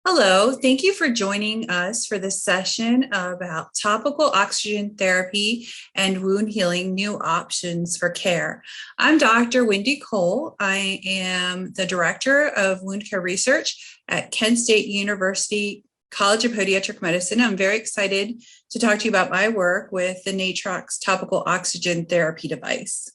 Hello, thank you for joining us for this session about topical oxygen therapy and wound healing new options for care. I'm Dr. Wendy Cole. I am the Director of Wound Care Research at Kent State University College of Podiatric Medicine. I'm very excited to talk to you about my work with the NATROX topical oxygen therapy device.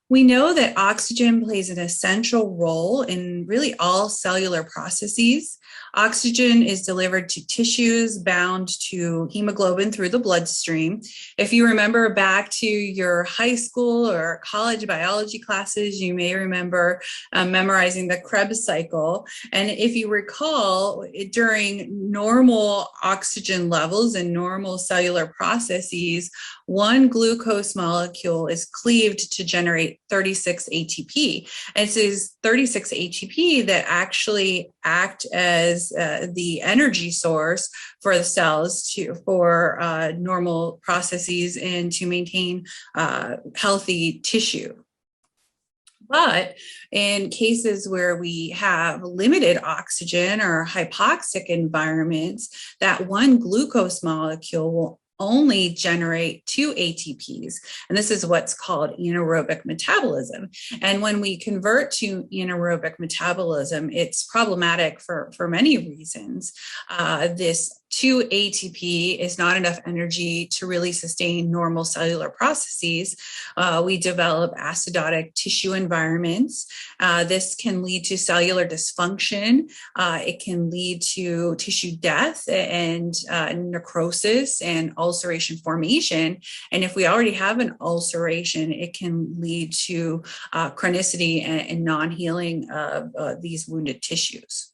We know that oxygen plays an essential role in really all cellular processes. Oxygen is delivered to tissues bound to hemoglobin through the bloodstream. If you remember back to your high school or college biology classes, you may remember memorizing the Krebs Cycle. And if you recall, during normal oxygen levels and normal cellular processes, one glucose molecule is cleaved to generate 36 ATP. And it's these 36 ATP that actually act as the energy source for the cells for normal processes and to maintain healthy tissue. But in cases where we have limited oxygen or hypoxic environments, that one glucose molecule will only generate 2 ATPs. And this is what's called anaerobic metabolism. And when we convert to anaerobic metabolism, it's problematic for many reasons. This 2 ATP is not enough energy to really sustain normal cellular processes. We develop acidotic tissue environments. This can lead to cellular dysfunction. It can lead to tissue death and necrosis and ulceration formation. And if we already have an ulceration, it can lead to chronicity and non-healing of these wounded tissues.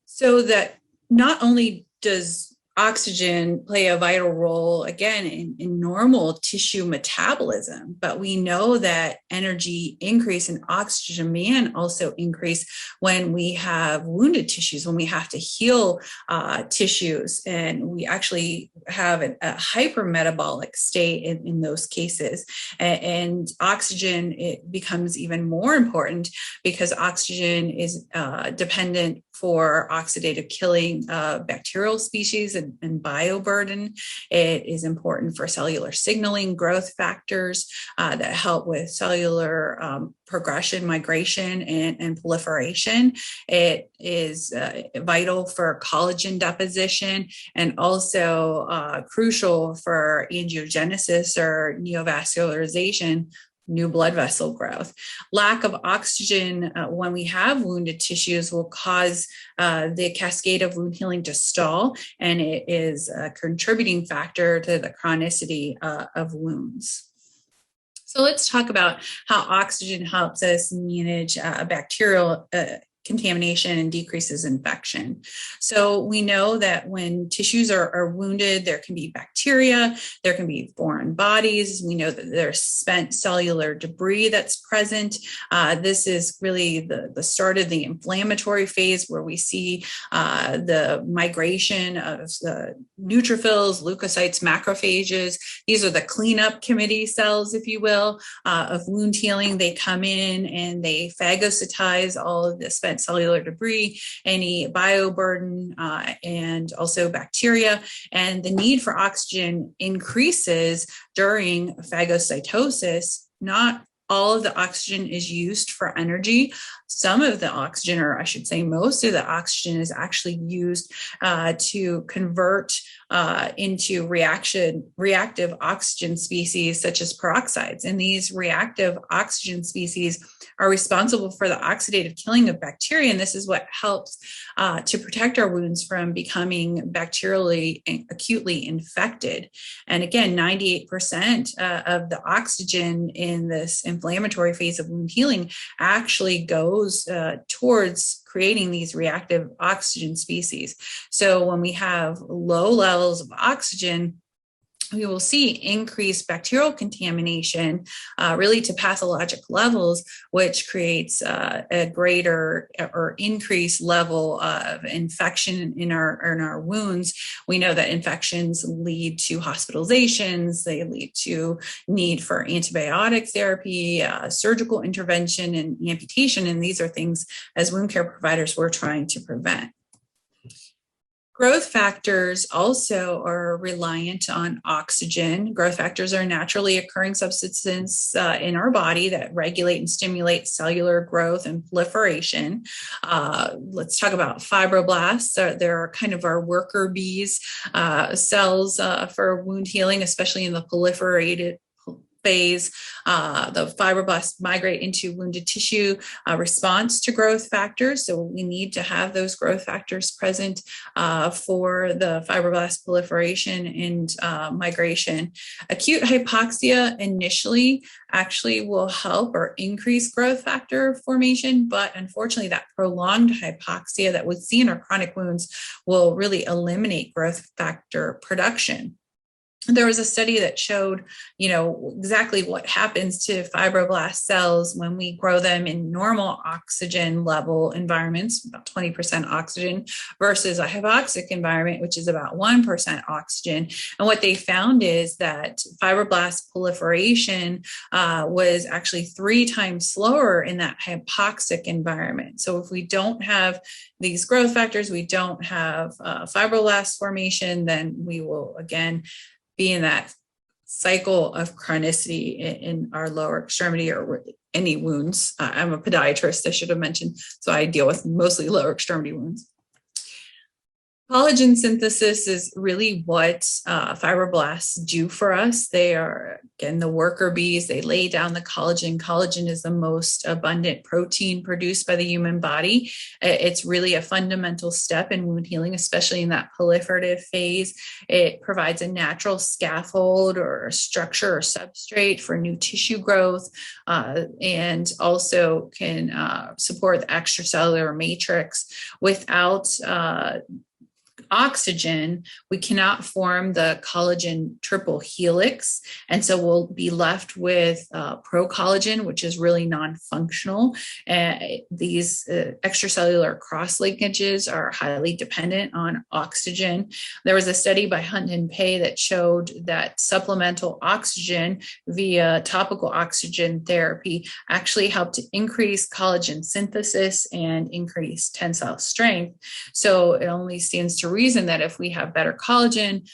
So that not only does oxygen play a vital role, again, in normal tissue metabolism, but we know that energy increase in oxygen can also increase when we have wounded tissues, when we have to heal tissues, and we actually have a hypermetabolic state in those cases. And oxygen, it becomes even more important because oxygen is dependent for oxidative killing bacterial species and bioburden. It is important for cellular signaling, growth factors that help with cellular progression, migration, and proliferation. It is vital for collagen deposition and also crucial for angiogenesis or neovascularization, new blood vessel growth. Lack of oxygen when we have wounded tissues will cause the cascade of wound healing to stall, and it is a contributing factor to the chronicity of wounds. So let's talk about how oxygen helps us manage bacterial contamination and decreases infection. So we know that when tissues are wounded, there can be bacteria, there can be foreign bodies. We know that there's spent cellular debris that's present. This is really the start of the inflammatory phase where we see the migration of the neutrophils, leukocytes, macrophages. These are the cleanup committee cells, if you will, of wound healing. They come in and they phagocytize all of the spent cellular debris, any bioburden, and also bacteria. And the need for oxygen increases during phagocytosis. Not all of the oxygen is used for energy. Some of the oxygen, or I should say most of the oxygen, is actually used to convert into reactive oxygen species such as peroxides. And these reactive oxygen species are responsible for the oxidative killing of bacteria. And this is what helps to protect our wounds from becoming bacterially and acutely infected. And again, 98% of the oxygen in this inflammatory phase of wound healing actually goes towards creating these reactive oxygen species. So when we have low levels of oxygen, we will see increased bacterial contamination really to pathologic levels, which creates a greater or increased level of infection in our wounds. We know that infections lead to hospitalizations, they lead to need for antibiotic therapy, surgical intervention, and amputation. And these are things as wound care providers we're trying to prevent. Growth factors also are reliant on oxygen. Growth factors are naturally occurring substances in our body that regulate and stimulate cellular growth and proliferation. Let's talk about fibroblasts. They're kind of our worker bees, cells for wound healing, especially in the proliferated phase. The fibroblasts migrate into wounded tissue response to growth factors. So we need to have those growth factors present for the fibroblast proliferation and migration. Acute hypoxia initially actually will help or increase growth factor formation, but unfortunately that prolonged hypoxia that we see in our chronic wounds will really eliminate growth factor production. There was a study that showed, exactly what happens to fibroblast cells when we grow them in normal oxygen level environments, about 20% oxygen, versus a hypoxic environment, which is about 1% oxygen. And what they found is that fibroblast proliferation was actually 3 times slower in that hypoxic environment. So if we don't have these growth factors, we don't have fibroblast formation, then we will, again, be in that cycle of chronicity in our lower extremity or any wounds. I'm a podiatrist, I should have mentioned, so I deal with mostly lower extremity wounds. Collagen synthesis is really what fibroblasts do for us. They are, again, the worker bees. They lay down the collagen. Collagen is the most abundant protein produced by the human body. It's really a fundamental step in wound healing, especially in that proliferative phase. It provides a natural scaffold or structure or substrate for new tissue growth, and also can support the extracellular matrix. Without oxygen, we cannot form the collagen triple helix. And so we'll be left with procollagen, which is really non-functional. These extracellular cross linkages are highly dependent on oxygen. There was a study by Hunt and Pei that showed that supplemental oxygen via topical oxygen therapy actually helped to increase collagen synthesis and increase tensile strength. So it only stands to reason that if we have better collagen,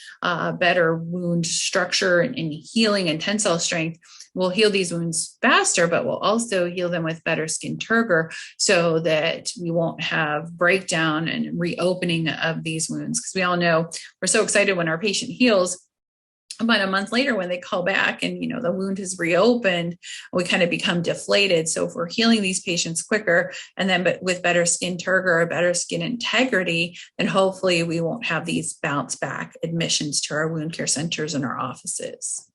better wound structure and healing and tensile strength, we'll heal these wounds faster, but we'll also heal them with better skin turgor so that we won't have breakdown and reopening of these wounds. Because we all know we're so excited when our patient heals. About a month later, when they call back and the wound has reopened, we kind of become deflated. So if we're healing these patients quicker and then but with better skin turgor or better skin integrity, then hopefully we won't have these bounce back admissions to our wound care centers and our offices.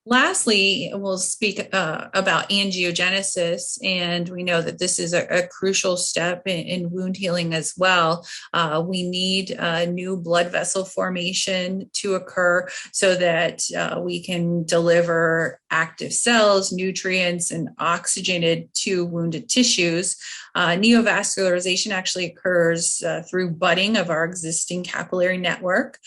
Lastly, we'll speak about angiogenesis, and we know that this is a crucial step in wound healing as well. We need new blood vessel formation to occur so that we can deliver active cells, nutrients, and oxygenated to wounded tissues. Neovascularization actually occurs through budding of our existing capillary network.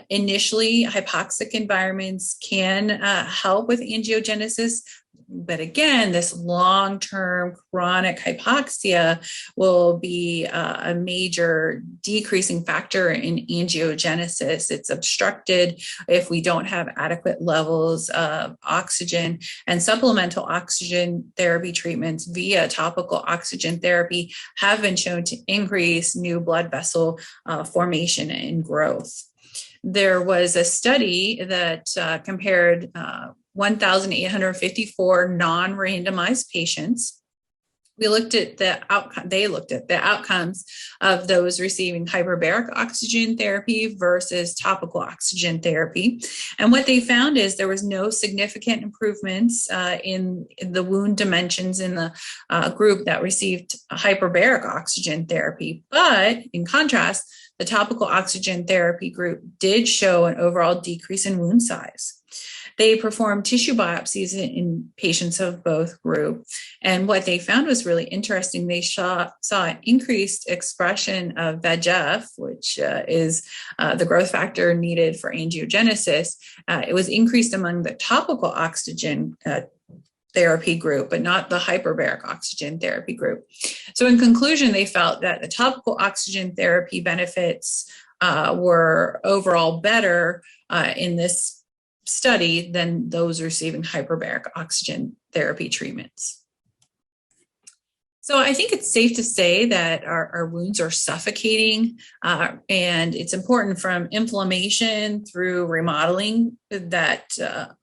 Initially, hypoxic environments can help with angiogenesis, but again, this long-term chronic hypoxia will be a major decreasing factor in angiogenesis. It's obstructed if we don't have adequate levels of oxygen, and supplemental oxygen therapy treatments via topical oxygen therapy have been shown to increase new blood vessel formation and growth. There was a study that compared 1,854 non-randomized patients We looked at the outcome, they looked at the outcomes of those receiving hyperbaric oxygen therapy versus topical oxygen therapy. And what they found is there was no significant improvements in the wound dimensions in the group that received hyperbaric oxygen therapy. But in contrast, the topical oxygen therapy group did show an overall decrease in wound size. They performed tissue biopsies in patients of both groups. And what they found was really interesting. They saw increased expression of VEGF, which is the growth factor needed for angiogenesis. It was increased among the topical oxygen therapy group, but not the hyperbaric oxygen therapy group. So in conclusion, they felt that the topical oxygen therapy benefits were overall better in this study than those receiving hyperbaric oxygen therapy treatments. So I think it's safe to say that our wounds are suffocating, and it's important from inflammation through remodeling that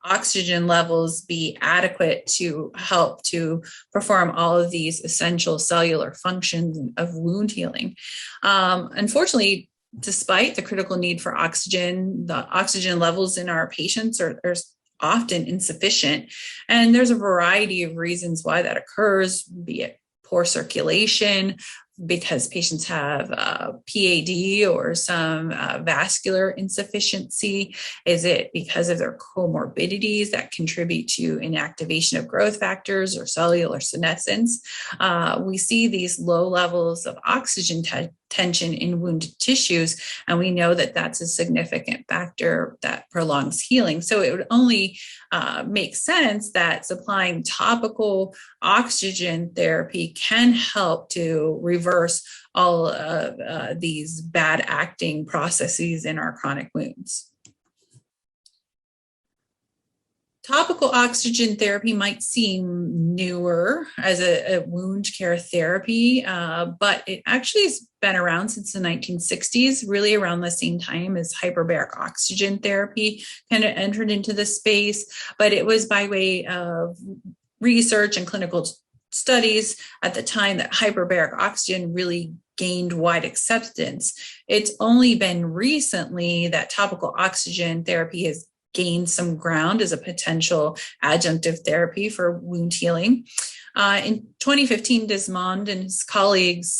oxygen levels be adequate to help to perform all of these essential cellular functions of wound healing. Unfortunately, despite the critical need for oxygen, the oxygen levels in our patients are often insufficient. And there's a variety of reasons why that occurs, be it poor circulation, because patients have PAD or some vascular insufficiency? Is it because of their comorbidities that contribute to inactivation of growth factors or cellular senescence? We see these low levels of oxygen tension in wounded tissues, and we know that that's a significant factor that prolongs healing. So it would only make sense that supplying topical oxygen therapy can help to reverse all of these bad acting processes in our chronic wounds. Topical oxygen therapy might seem newer as a wound care therapy, but it actually has been around since the 1960s, really around the same time as hyperbaric oxygen therapy kind of entered into the space. But it was by way of research and clinical studies at the time that hyperbaric oxygen really gained wide acceptance. It's only been recently that topical oxygen therapy has gained some ground as a potential adjunctive therapy for wound healing. In 2015, Desmond and his colleagues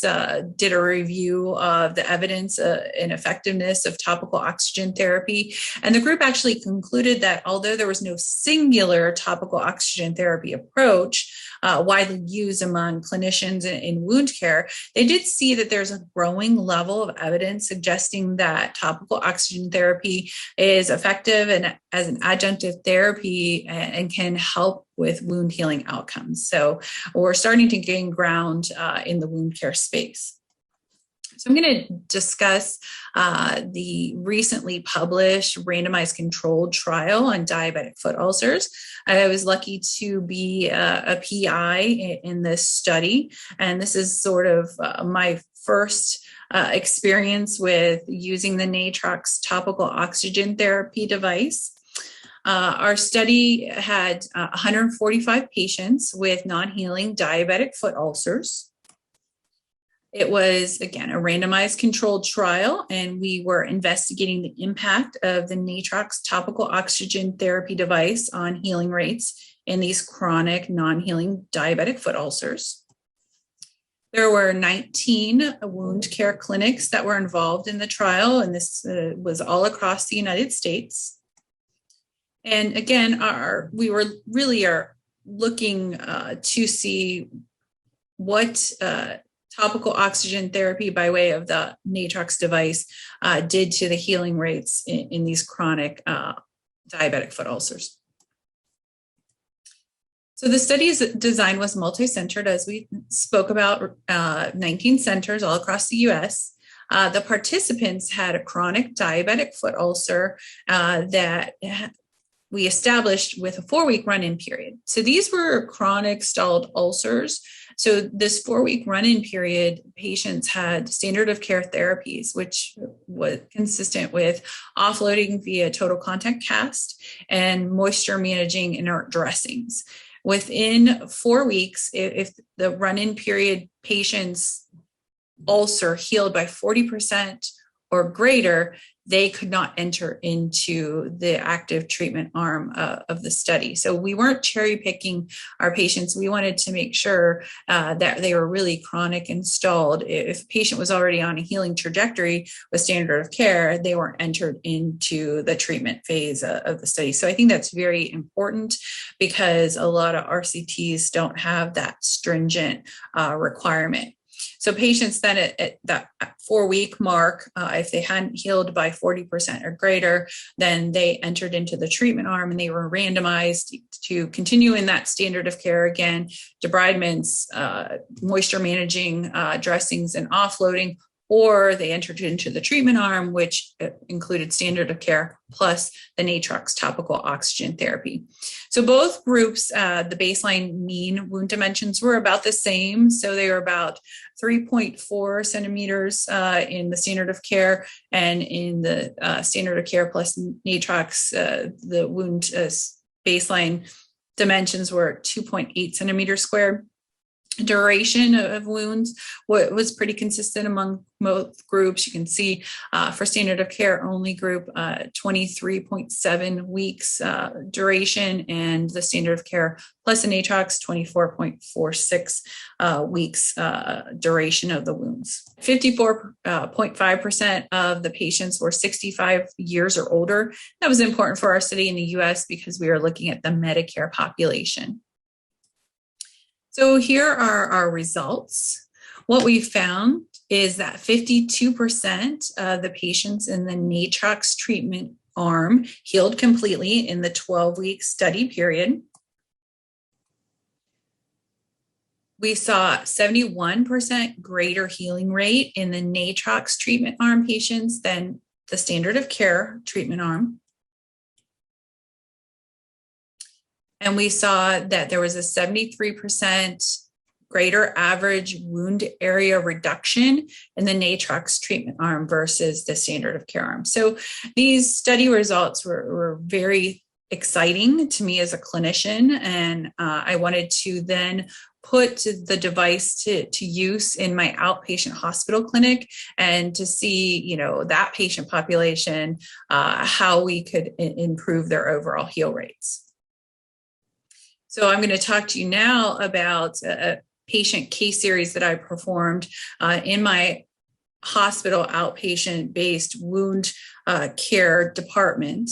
did a review of the evidence and effectiveness of topical oxygen therapy. And the group actually concluded that although there was no singular topical oxygen therapy approach widely used among clinicians in wound care, they did see that there's a growing level of evidence suggesting that topical oxygen therapy is effective and as an adjunctive therapy and can help with wound healing outcomes. So we're starting to gain ground in the wound care space. So I'm going to discuss the recently published randomized controlled trial on diabetic foot ulcers. I was lucky to be a PI in this study, and this is sort of my first experience with using the NATROX topical oxygen therapy device. Our study had 145 patients with non-healing diabetic foot ulcers. It was, again, a randomized controlled trial, and we were investigating the impact of the NATROX topical oxygen therapy device on healing rates in these chronic non-healing diabetic foot ulcers. There were 19 wound care clinics that were involved in the trial, and this was all across the United States. And again, we were really looking to see what topical oxygen therapy by way of the NATROX device did to the healing rates in these chronic diabetic foot ulcers. So the study's design was multi-centered, as we spoke about, 19 centers all across the US. The participants had a chronic diabetic foot ulcer that we established with a 4-week run-in period. So these were chronic stalled ulcers. So this 4-week run-in period, patients had standard of care therapies, which was consistent with offloading via total contact cast and moisture managing inert dressings. Within 4 weeks, if the run-in period patient's ulcer healed by 40% or greater, they could not enter into the active treatment arm of the study. So we weren't cherry picking our patients. We wanted to make sure that they were really chronic and stalled. If a patient was already on a healing trajectory with standard of care, they weren't entered into the treatment phase of the study. So I think that's very important because a lot of RCTs don't have that stringent requirement. So patients then at that 4-week mark, if they hadn't healed by 40% or greater, then they entered into the treatment arm and they were randomized to continue in that standard of care again, debridements, moisture managing dressings and offloading, or they entered into the treatment arm, which included standard of care plus the NATROX topical oxygen therapy. So both groups, the baseline mean wound dimensions were about the same. So they were about 3.4 centimeters in the standard of care, and in the standard of care plus NATROX, the wound baseline dimensions were 2.8 centimeters squared. Duration of wounds was pretty consistent among both groups. You can see for standard of care only group, 23.7 weeks duration, and the standard of care plus an ATROX, 24.46 weeks duration of the wounds. 54.5% of the patients were 65 years or older. That was important for our study in the US because we are looking at the Medicare population. So here are our results. What we found is that 52% of the patients in the NATROX treatment arm healed completely in the 12-week study period. We saw 71% greater healing rate in the NATROX treatment arm patients than the standard of care treatment arm. And we saw that there was a 73% greater average wound area reduction in the NATROX treatment arm versus the standard of care arm. So these study results were very exciting to me as a clinician, and I wanted to then put the device to use in my outpatient hospital clinic and to see, that patient population, how we could improve their overall heal rates. So I'm going to talk to you now about a patient case series that I performed in my hospital outpatient-based wound care department.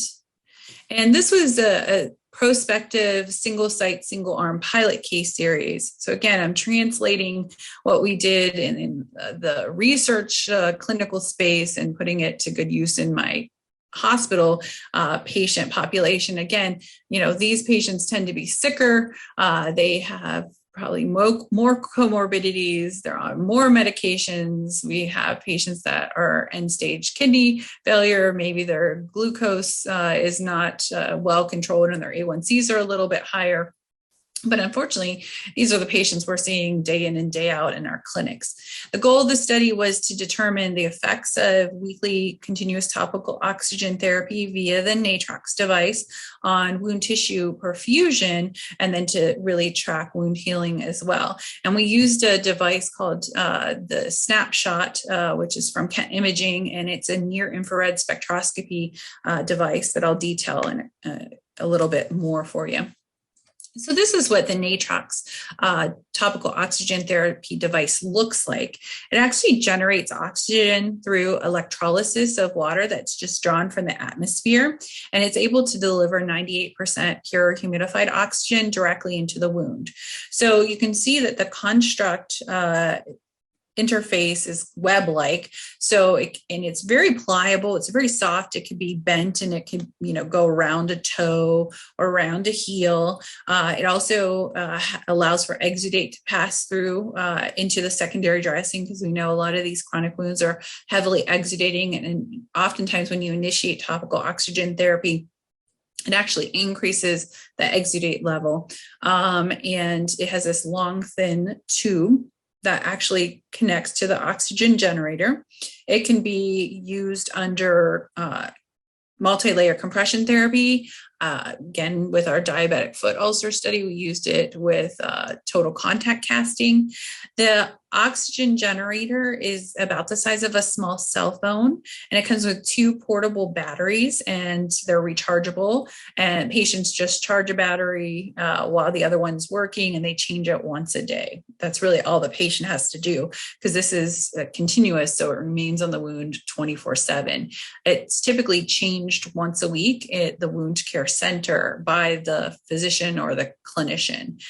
And this was a prospective single-site, single-arm pilot case series. So again, I'm translating what we did in the research clinical space and putting it to good use in my hospital patient population. Again, these patients tend to be sicker. They have probably more comorbidities. There are more medications. We have patients that are end-stage kidney failure. Maybe their glucose is not well controlled and their A1Cs are a little bit higher. But unfortunately, these are the patients we're seeing day in and day out in our clinics. The goal of the study was to determine the effects of weekly continuous topical oxygen therapy via the NATROX device on wound tissue perfusion, and then to really track wound healing as well. And we used a device called the Snapshot, which is from Kent Imaging, and it's a near-infrared spectroscopy device that I'll detail in a little bit more for you. So this is what the NATROX topical oxygen therapy device looks like. It actually generates oxygen through electrolysis of water that's just drawn from the atmosphere, and it's able to deliver 98% pure humidified oxygen directly into the wound. So you can see that the construct interface is web-like, and it's very pliable. It's very soft. It could be bent, and it can go around a toe or around a heel. It also allows for exudate to pass through into the secondary dressing, because we know a lot of these chronic wounds are heavily exudating, and oftentimes when you initiate topical oxygen therapy, it actually increases the exudate level, and it has this long, thin tube that actually connects to the oxygen generator. It can be used under multi-layer compression therapy, Again, with our diabetic foot ulcer study, we used it with total contact casting. The oxygen generator is about the size of a small cell phone, and it comes with 2 portable batteries, and they're rechargeable. And patients just charge a battery while the other one's working, and they change it once a day. That's really all the patient has to do, because this is continuous, so it remains on the wound 24/7. It's typically changed once a week at the wound care center by the physician or the clinician.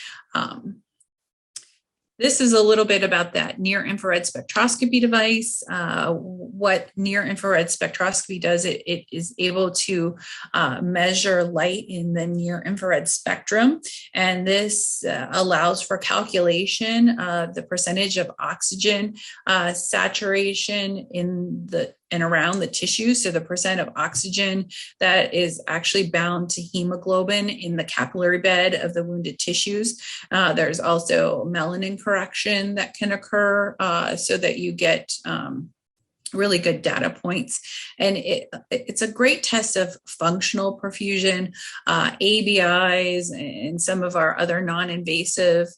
This is a little bit about that near-infrared spectroscopy device. What near-infrared spectroscopy does, it is able to measure light in the near-infrared spectrum, and this allows for calculation of the percentage of oxygen saturation in the and around the tissue. So the percent of oxygen that is actually bound to hemoglobin in the capillary bed of the wounded tissues. There's also melanin correction that can occur so that you get really good data points. And it's a great test of functional perfusion. ABIs and some of our other non-invasive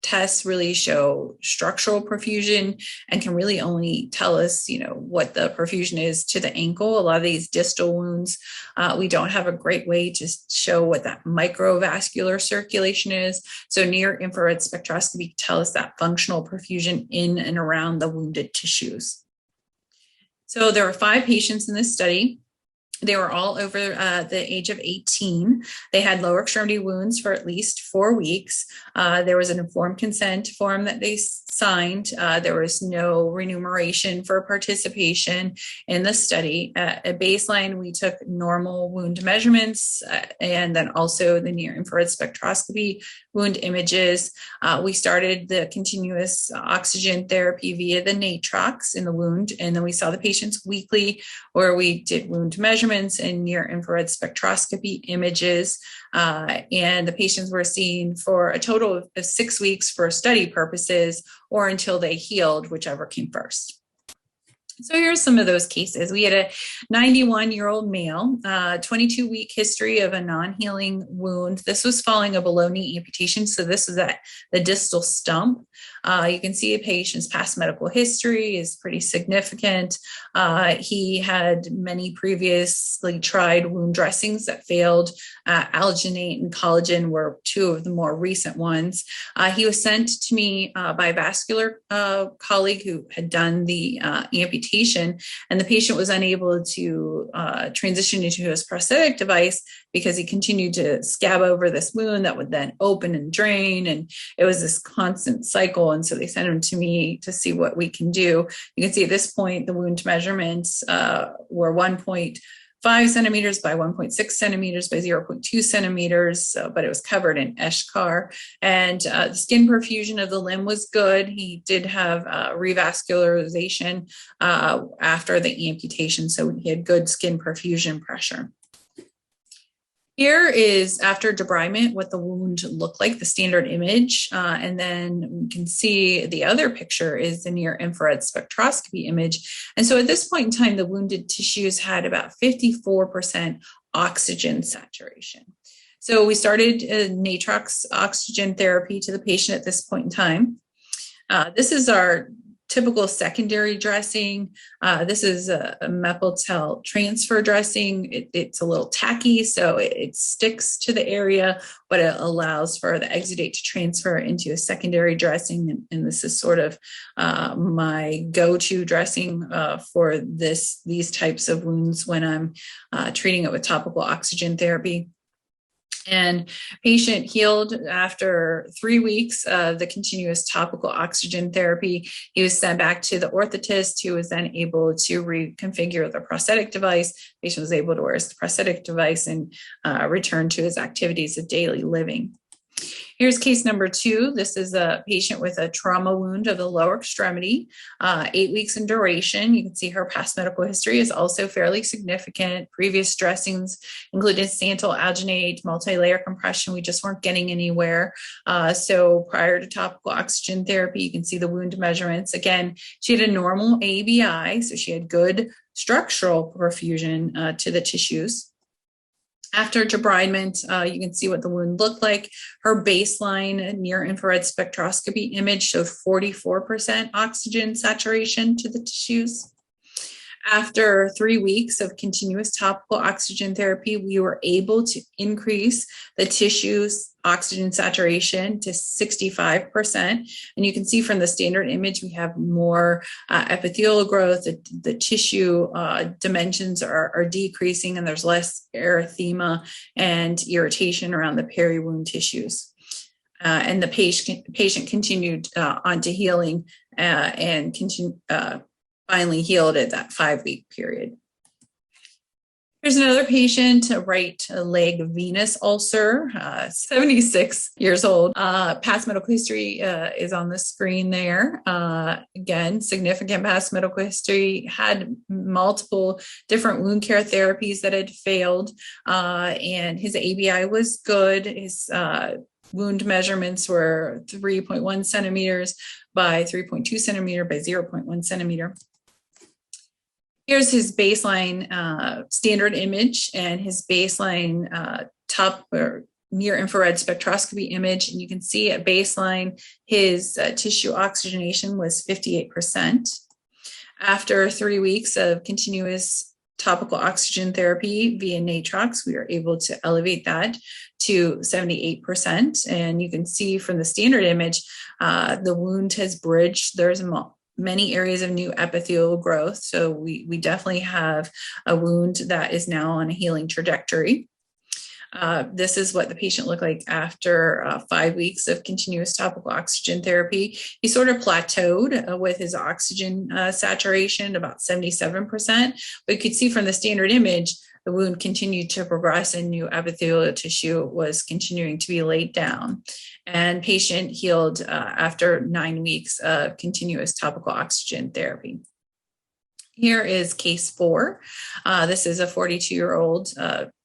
tests really show structural perfusion and can really only tell us, what the perfusion is to the ankle. A lot of these distal wounds, we don't have a great way to show what that microvascular circulation is. So near infrared spectroscopy tell us that functional perfusion in and around the wounded tissues. So there were 5 patients in this study. They were all over the age of 18. They had lower extremity wounds for at least 4 weeks. There was an informed consent form that they signed. There was no remuneration for participation in the study. At baseline, we took normal wound measurements and then also the near-infrared spectroscopy wound images. We started the continuous oxygen therapy via the NATROX in the wound, and then we saw the patients weekly, where we did wound measurements and near-infrared spectroscopy images. And the patients were seen for a total of 6 weeks for study purposes, or until they healed, whichever came first. So here's some of those cases. We had a 91-year-old male, 22-week history of a non-healing wound. This was following a below-knee amputation, so this was at the distal stump. You can see a patient's past medical history is pretty significant. He had many previously tried wound dressings that failed. Alginate and collagen were 2 of the more recent ones. He was sent to me by a vascular colleague who had done the amputation, and the patient was unable to transition into his prosthetic device because he continued to scab over this wound that would then open and drain, and it was this constant cycle. And so they sent him to me to see what we can do. You can see at this point, the wound measurements were 1.5 centimeters by 1.6 centimeters by 0.2 centimeters, but it was covered in eschar. And the skin perfusion of the limb was good. He did have revascularization after the amputation, so he had good skin perfusion pressure. Here is after debridement what the wound looked like, the standard image. And then we can see the other picture is the near infrared spectroscopy image. And so at this point in time, the wounded tissues had about 54% oxygen saturation. So we started NATROX oxygen therapy to the patient at this point in time. This is our typical secondary dressing. This is a Mepitel transfer dressing. It's a little tacky, so it sticks to the area, but it allows for the exudate to transfer into a secondary dressing. And this is sort of my go-to dressing for these types of wounds when I'm treating it with topical oxygen therapy. And patient healed after 3 weeks of the continuous topical oxygen therapy. He was sent back to the orthotist, who was then able to reconfigure the prosthetic device. Patient was able to wear his prosthetic device and return to his activities of daily living. Here's case number 2. This is a patient with a trauma wound of the lower extremity, 8 weeks in duration. You can see her past medical history is also fairly significant. Previous dressings included santal alginate, multi-layer compression. We just weren't getting anywhere. So prior to topical oxygen therapy, you can see the wound measurements. Again, she had a normal ABI, so she had good structural perfusion to the tissues. After debridement, you can see what the wound looked like. Her baseline near-infrared spectroscopy image showed 44% oxygen saturation to the tissues. After 3 weeks of continuous topical oxygen therapy, we were able to increase the tissue's oxygen saturation to 65%. And you can see from the standard image, we have more epithelial growth. The tissue dimensions are decreasing, and there's less erythema and irritation around the peri-wound tissues. And the patient continued on to healing and finally healed at that 5-week period. Here's another patient, a right leg venous ulcer, 76 years old. Past medical history is on the screen there. Again, significant past medical history, had multiple different wound care therapies that had failed, and his ABI was good. His wound measurements were 3.1 centimeters by 3.2 centimeter by 0.1 centimeter. Here's his baseline standard image and his baseline top or near infrared spectroscopy image. And you can see at baseline, his tissue oxygenation was 58%. After 3 weeks of continuous topical oxygen therapy via NATROX, we were able to elevate that to 78%. And you can see from the standard image, the wound has bridged. There's many areas of new epithelial growth. So we definitely have a wound that is now on a healing trajectory. This is what the patient looked like after 5 weeks of continuous topical oxygen therapy. He sort of plateaued with his oxygen saturation, about 77%. But you could see from the standard image, the wound continued to progress and new epithelial tissue was continuing to be laid down. And patient healed after 9 weeks of continuous topical oxygen therapy. Here is case 4. This is a 42-year-old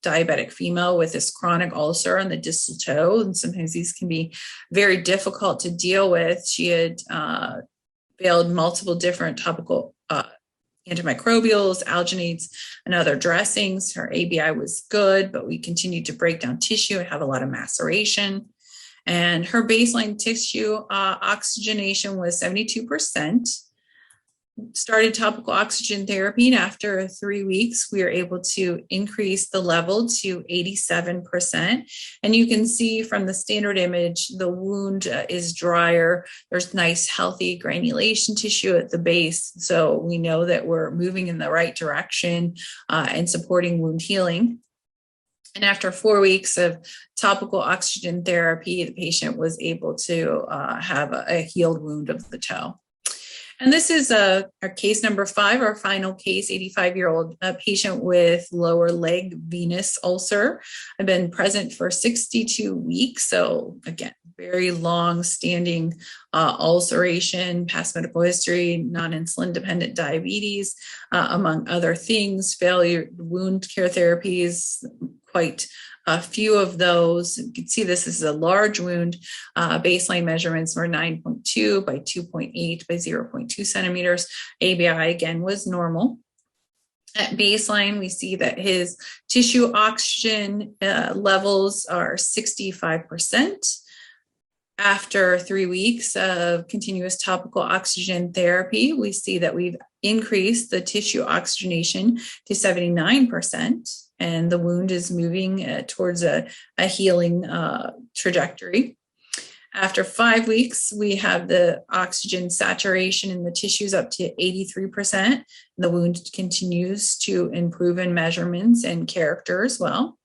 diabetic female with this chronic ulcer on the distal toe. And sometimes these can be very difficult to deal with. She had failed multiple different topical antimicrobials, alginates, and other dressings. Her ABI was good, but we continued to break down tissue and have a lot of maceration. And her baseline tissue oxygenation was 72%. Started topical oxygen therapy, and after 3 weeks, we were able to increase the level to 87%. And you can see from the standard image, the wound is drier. There's nice, healthy granulation tissue at the base. So we know that we're moving in the right direction and supporting wound healing. And after 4 weeks of topical oxygen therapy, the patient was able to have a healed wound of the toe. And this is our case number 5, our final case, 85-year-old patient with lower leg venous ulcer. I've been present for 62 weeks. So again, very long-standing ulceration, past medical history, non-insulin dependent diabetes, among other things, failure wound care therapies, quite a few of those. You can see this is a large wound. Baseline measurements were 9.2 by 2.8 by 0.2 centimeters. ABI again was normal. At baseline, we see that his tissue oxygen levels are 65%. After 3 weeks of continuous topical oxygen therapy, we see that we've increased the tissue oxygenation to 79%, and the wound is moving towards a healing trajectory. After 5 weeks, we have the oxygen saturation in the tissues up to 83%. The wound continues to improve in measurements and character as well.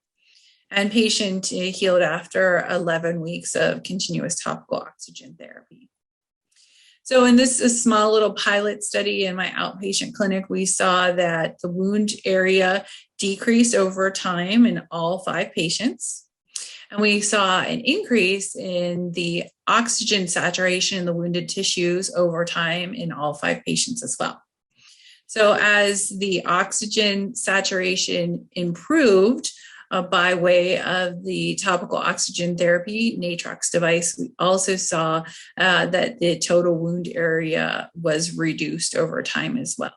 And patient healed after 11 weeks of continuous topical oxygen therapy. So in this small little pilot study in my outpatient clinic, we saw that the wound area decreased over time in all 5 patients. And we saw an increase in the oxygen saturation in the wounded tissues over time in all 5 patients as well. So as the oxygen saturation improved, by way of the topical oxygen therapy NATROX device, we also saw that the total wound area was reduced over time as well.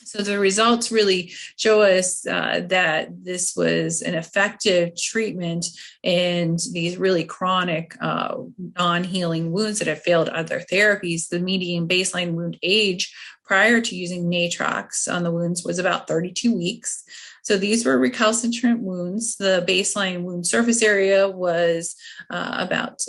So the results really show us that this was an effective treatment in these really chronic non-healing wounds that have failed other therapies. The median baseline wound age prior to using NATROX on the wounds was about 32 weeks. So these were recalcitrant wounds. The baseline wound surface area was about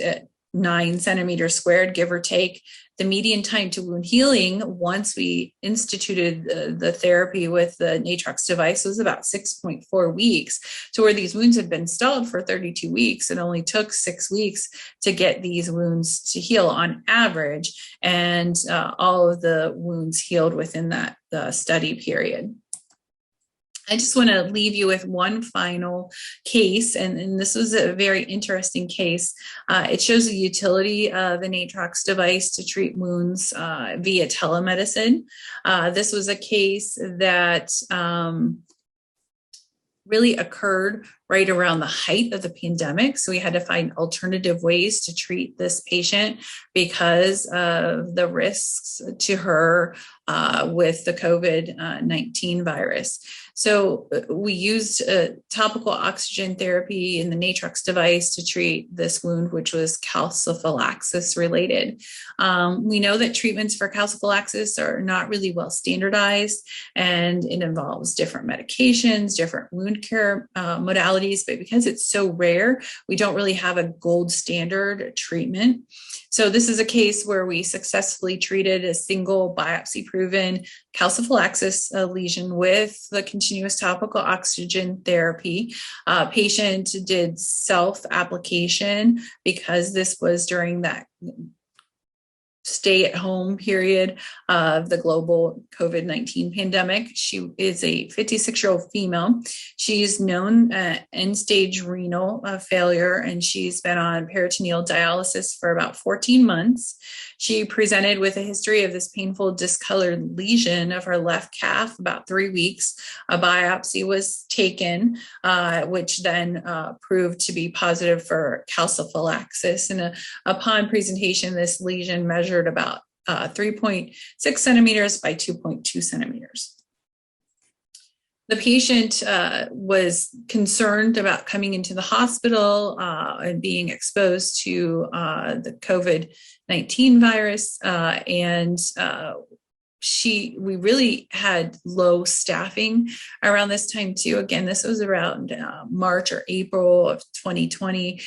9 centimeters squared, give or take. The median time to wound healing, once we instituted the therapy with the NATROX device, was about 6.4 weeks. So where these wounds had been stalled for 32 weeks, it only took 6 weeks to get these wounds to heal on average. And all of the wounds healed within that study period. I just want to leave you with one final case, and this was a very interesting case. It shows the utility of the NATROX device to treat wounds via telemedicine. This was a case that really occurred right around the height of the pandemic. So we had to find alternative ways to treat this patient because of the risks to her with the COVID-19 virus. So we used topical oxygen therapy in the NATROX device to treat this wound, which was calciphylaxis related. We know that treatments for calciphylaxis are not really well standardized, and it involves different medications, different wound care modalities, but because it's so rare, we don't really have a gold standard treatment. So this is a case where we successfully treated a single biopsy-proven calciphylaxis lesion with the continuous topical oxygen therapy. Patient did self-application because this was during that stay-at-home period of the global COVID-19 pandemic. She is a 56-year-old female. She's known end-stage renal failure, and she's been on peritoneal dialysis for about 14 months. She presented with a history of this painful discolored lesion of her left calf about 3 weeks. A biopsy was taken, which then proved to be positive for calciphylaxis. And upon presentation, this lesion measured about 3.6 centimeters by 2.2 centimeters. The patient was concerned about coming into the hospital and being exposed to the COVID-19 virus, and we really had low staffing around this time too. Again, this was around March or April of 2020.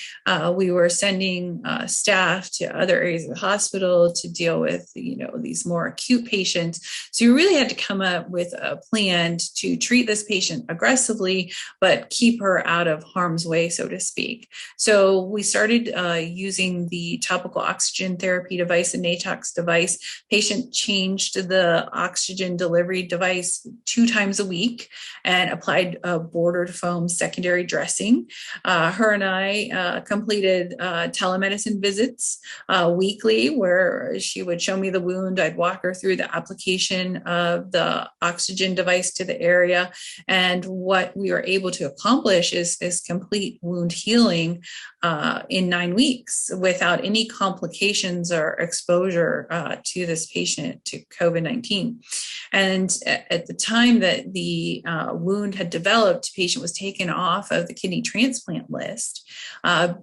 We were sending staff to other areas of the hospital to deal with, these more acute patients. So we really had to come up with a plan to treat this patient aggressively, but keep her out of harm's way, so to speak. So we started using the topical oxygen therapy device, a NATROX device. Patient changed the oxygen delivery device 2 times a week and applied a bordered foam secondary dressing. Her and I completed telemedicine visits weekly, where she would show me the wound. I'd walk her through the application of the oxygen device to the area. And what we were able to accomplish is complete wound healing in 9 weeks without any complications or exposure to this patient to COVID-19. And at the time that the wound had developed, the patient was taken off of the kidney transplant list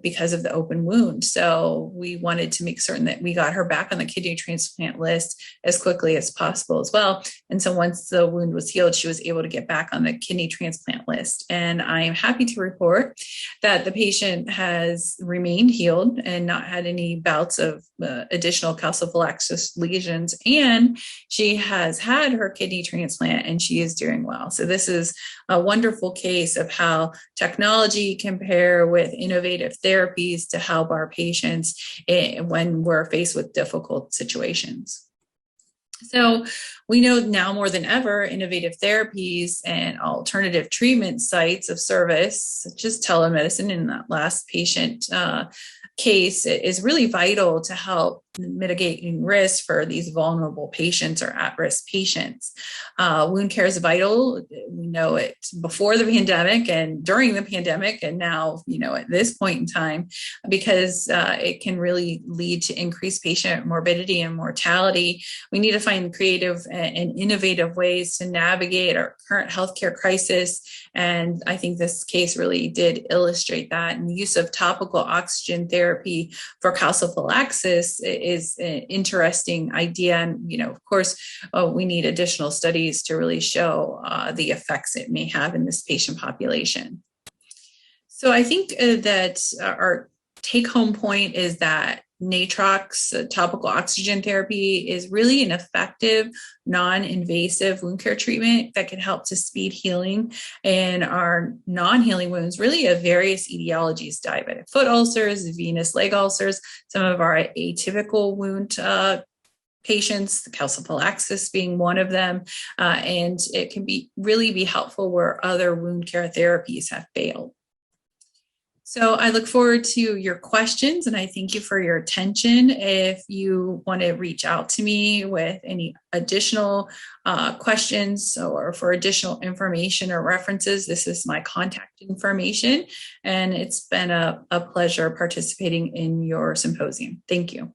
because of the open wound. So we wanted to make certain that we got her back on the kidney transplant list as quickly as possible as well. And so once the wound was healed, she was able to get back on the kidney transplant list. And I am happy to report that the patient has remained healed and not had any bouts of additional calciphylaxis lesions. And she has had her kidney transplant and she is doing well. So this is a wonderful case of how technology can pair with innovative therapies to help our patients when we're faced with difficult situations. So we know now more than ever, innovative therapies and alternative treatment sites of service, such as telemedicine in that last patient case, is really vital to help mitigating risk for these vulnerable patients or at-risk patients. Wound care is vital. We know it before the pandemic and during the pandemic, and now, at this point in time, because it can really lead to increased patient morbidity and mortality. We need to find creative and innovative ways to navigate our current healthcare crisis. And I think this case really did illustrate that. And the use of topical oxygen therapy for calciphylaxis is an interesting idea. And, of course, we need additional studies to really show the effects it may have in this patient population. So I think that our take-home point is that NATROX, topical oxygen therapy, is really an effective, non-invasive wound care treatment that can help to speed healing in our non-healing wounds, really of various etiologies: diabetic foot ulcers, venous leg ulcers, some of our atypical wound patients, calciphylaxis being one of them, and it can really be helpful where other wound care therapies have failed. So I look forward to your questions, and I thank you for your attention. If you want to reach out to me with any additional questions or for additional information or references, this is my contact information, and it's been a pleasure participating in your symposium. Thank you.